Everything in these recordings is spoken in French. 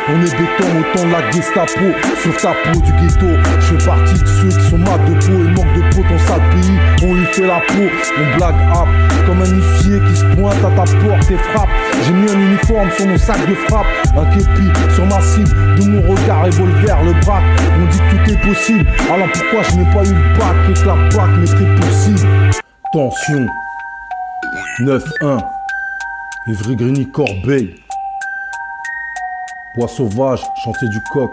On est béton au temps de la Gestapo. Sauve ta peau du ghetto. Je fais partie de ceux qui sont mal de peau et manquent de peau dans sale pays. On lui fait la peau, on blague rap. Comme un huissier qui se pointe à ta porte et frappe. J'ai mis un uniforme sur mon sac de frappe. Un képi sur ma cible. De mon regard revolver, le braque. On dit que tout est possible. Alors pourquoi je n'ai pas eu le bac et que la plaque mettrait possible? Tension 9-1 Ivry-Grigny Corbeil. Bois sauvage, chantier du coq.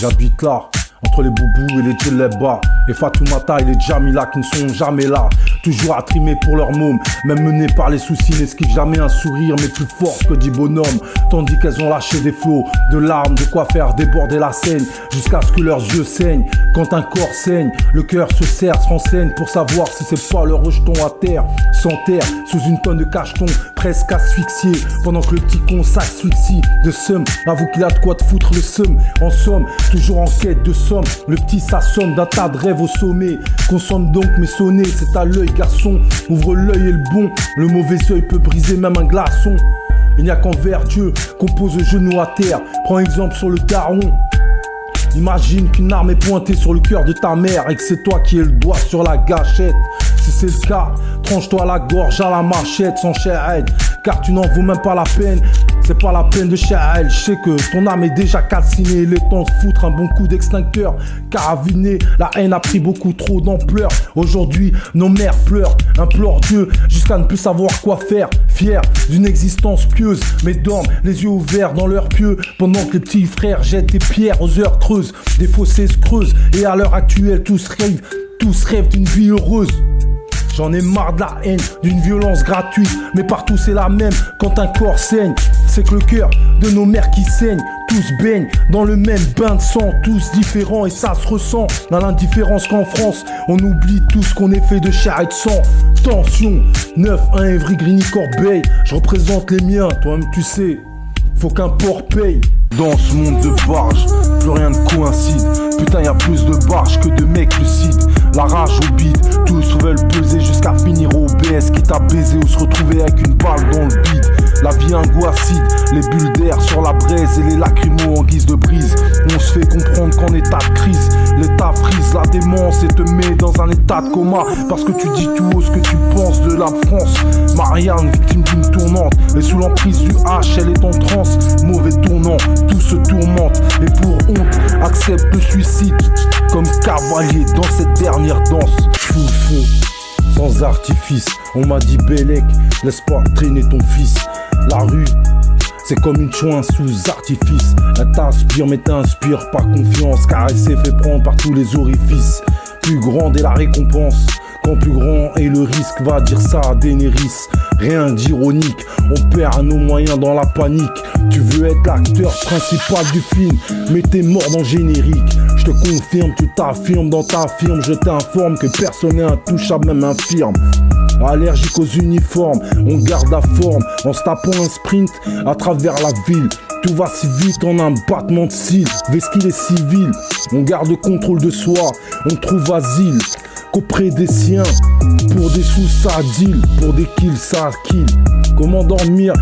J'habite là, entre les boubous et les djellebas. Et Fatoumata et les Jamila qui ne sont jamais là. Toujours à trimer pour leur môme. Même menées par les soucis, n'esquivent jamais un sourire, mais plus fort que 10 bonhommes. Tandis qu'elles ont lâché des flots de larmes, de quoi faire déborder la Seine. Jusqu'à ce que leurs yeux saignent. Quand un corps saigne, le cœur se serre, se renseigne pour savoir si c'est pas le rejeton à terre. Sans terre, sous une tonne de cacheton, presque asphyxié. Pendant que le petit con s'asphyxie de somme. Avoue qu'il a de quoi te foutre le seum. En somme, toujours en quête de somme. Le petit s'assomme d'un tas de rêves au sommet. Consomme donc mais sonner, c'est à l'œil garçon. Ouvre l'œil et le bon, le mauvais œil peut briser même un glaçon. Il n'y a qu'envers Dieu qu'on pose le genou à terre. Prends exemple sur le daron. Imagine qu'une arme est pointée sur le cœur de ta mère et que c'est toi qui ai le doigt sur la gâchette. Si c'est le cas, tranche-toi la gorge à la machette sans chair, car tu n'en vaux même pas la peine. C'est pas la peine de chair, je sais que ton âme est déjà calcinée. Il est temps de foutre un bon coup d'extincteur. Caraviné, la haine a pris beaucoup trop d'ampleur. Aujourd'hui, nos mères pleurent, implorent Dieu jusqu'à ne plus savoir quoi faire. Fiers d'une existence pieuse, mais dorment les yeux ouverts dans leurs pieux. Pendant que les petits frères jettent des pierres aux heures creuses. Des fossés se creusent et à l'heure actuelle tous rêvent d'une vie heureuse. J'en ai marre de la haine, d'une violence gratuite. Mais partout c'est la même, quand un corps saigne. C'est que le cœur de nos mères qui saignent. Tous baignent dans le même bain de sang. Tous différents et ça se ressent. Dans l'indifférence qu'en France on oublie tous qu'on est fait de chair et de sang. Tension 9-1 Ivry-Grigny Corbeil. Je représente les miens, toi-même tu sais. Faut qu'un port paye. Dans ce monde de barges, plus rien ne coïncide. Putain y'a plus de barges que de mecs lucides. La rage au bide, tous veulent peser jusqu'à finir au BS. Quitte à baiser ou se retrouver avec une balle dans le bide. La vie angoisside, les bulles d'air sur la braise et les lacrymos en guise de brise. On se fait comprendre qu'en état de crise, l'état frise la démence et te met dans un état de coma. Parce que tu dis tout haut ce que tu penses de la France. Marianne, victime d'une tournante, et sous l'emprise du H, elle est en transe. Mauvais tournant, tout se tourmente. Et pour honte, accepte le suicide comme cavalier dans cette dernière danse. Fou, sans artifice. On m'a dit Bélec, laisse pas traîner ton fils. La rue, c'est comme une chouin sous artifice. Elle t'inspire mais t'inspire par confiance, car elle s'est fait prendre par tous les orifices. Plus grande est la récompense, quand plus grand est le risque. Va dire ça à Daenerys, rien d'ironique. On perd nos moyens dans la panique. Tu veux être l'acteur principal du film, mais t'es mort dans le générique. Je te confirme, tu t'affirmes dans ta firme. Je t'informe que personne n'est intouchable, même infirme. Allergique aux uniformes, on garde la forme en se tapant un sprint à travers la ville. Tout va si vite en un battement de cils. Vesqu'il est civil, on garde le contrôle de soi. On trouve asile qu'auprès des siens. Pour des sous ça deal, pour des kills ça kill. Comment dormir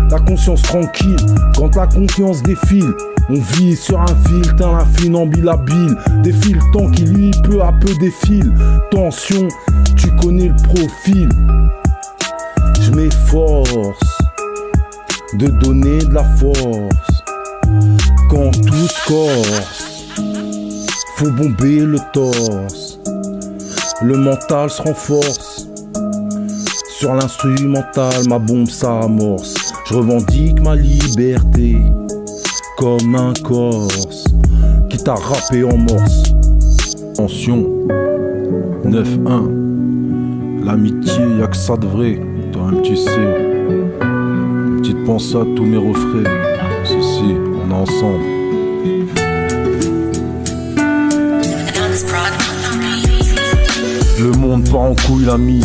la conscience tranquille quand la confiance défile? On vit sur un fil, teint la funambulabile. Défile le temps qui lui peu à peu défile. Tension, tu connais le profil. Je m'efforce de donner de la force. Quand tout se corse, faut bomber le torse. Le mental se renforce. Sur l'instrumental, ma bombe s'amorce. Je revendique ma liberté comme un Corse qui t'a rappé en morse. Tension 9-1. L'amitié, y'a que ça de vrai, toi-même tu sais. Une petite pensée à tous mes refrains. Ceci, on est ensemble. Le monde part en couille, l'ami.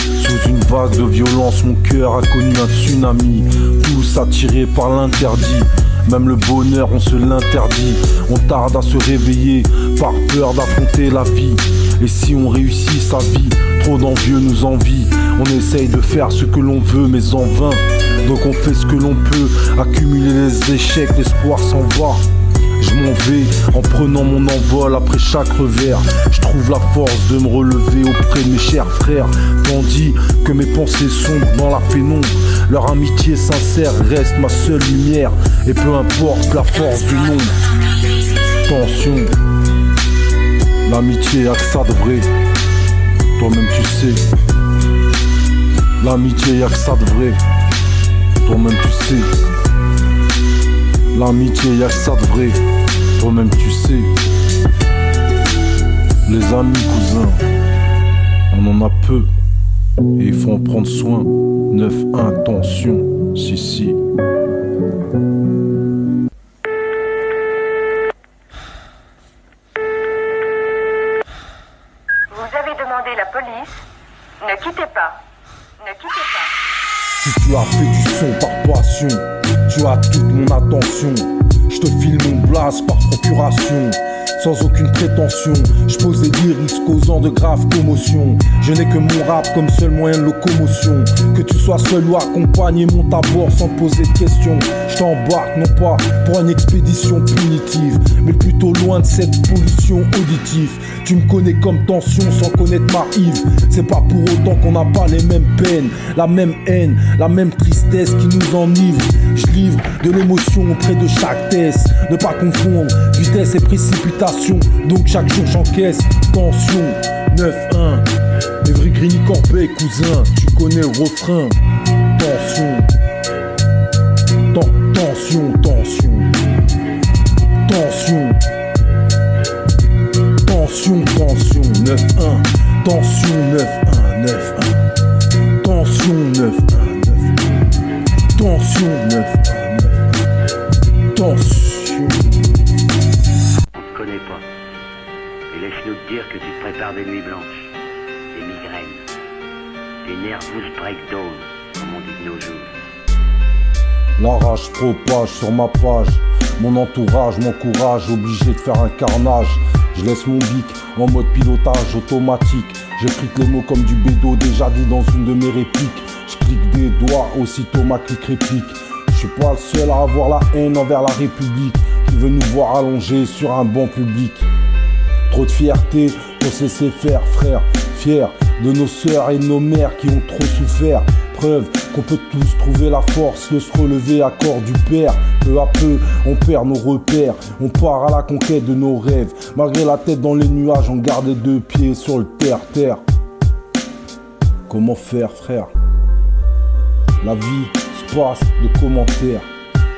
Sous une vague de violence, mon cœur a connu un tsunami. Tous attirés par l'interdit. Même le bonheur, on se l'interdit. On tarde à se réveiller par peur d'affronter la vie. Et si on réussit sa vie, Trop d'envieux nous envient. On essaye de faire ce que l'on veut mais en vain. Donc on fait ce que l'on peut. Accumuler les échecs, l'espoir s'en va. Je m'en vais en prenant mon envol après chaque revers. Je trouve la force de me relever auprès de mes chers frères. Tandis que mes pensées sombrent dans la pénombre. Leur amitié sincère reste ma seule lumière. Et peu importe la force du nombre. Attention, l'amitié y'a que ça de vrai. Toi-même tu sais. L'amitié y'a que ça de vrai. Toi-même tu sais. L'amitié y'a que ça de vrai. Toi-même tu sais. Les amis cousins, on en a peu. Et il faut en prendre soin. 9-1, attention, si. Vous avez demandé la police. Ne quittez pas. Ne quittez pas. Si tu as fait du son par passion, tu as toute mon attention. Je te file mon blast par procuration. Sans aucune prétention, je pose des lyrics causant de graves commotions. Je n'ai que mon rap comme seul moyen de locomotion. Que tu sois seul ou accompagné, monte à bord sans poser de questions. Je t'embarque non pas pour une expédition punitive, mais plutôt loin de cette pollution auditive. Tu me connais comme tension sans connaître ma Yves. C'est pas pour autant qu'on n'a pas les mêmes peines, la même haine, la même tristesse qui nous enivre. Je livre de l'émotion auprès de chaque test. Ne pas confondre vitesse et précipitation. Donc chaque jour j'encaisse. Tension, 9-1. Evry Grigny Corbeil, cousin, tu connais le refrain. Tension. Tension. Tension. 9-1. Tension 9-1. Tension 9-1. Tension 9-1. Tension. On te connaît pas. Et laisse-nous te dire que tu te prépares des nuits blanches, des migraines, des nervous breakdowns, comme on dit de nos jours. La rage propage sur ma page. Mon entourage m'encourage, obligé de faire un carnage. Je laisse mon bic en mode pilotage automatique. J'effrite les mots comme du bédo, déjà dit dans une de mes répliques. Je clique des doigts, aussitôt ma clique réplique. Je suis pas le seul à avoir la haine envers la République, qui veut nous voir allongés sur un banc public. Trop de fierté pour se laisser faire, frère. Fier de nos sœurs et de nos mères qui ont trop souffert. Preuve qu'on peut tous trouver la force de se relever à corps du père. Peu à peu, on perd nos repères. On part à la conquête de nos rêves. Malgré la tête dans les nuages, on garde les deux pieds sur le terre-terre. Comment faire, frère? La vie se passe de commentaires.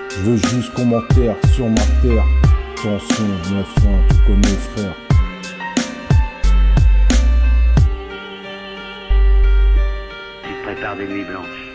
Je veux juste commentaires sur ma terre. Tension, 9-1, tu connais, frère. Tu te prépares des nuits blanches,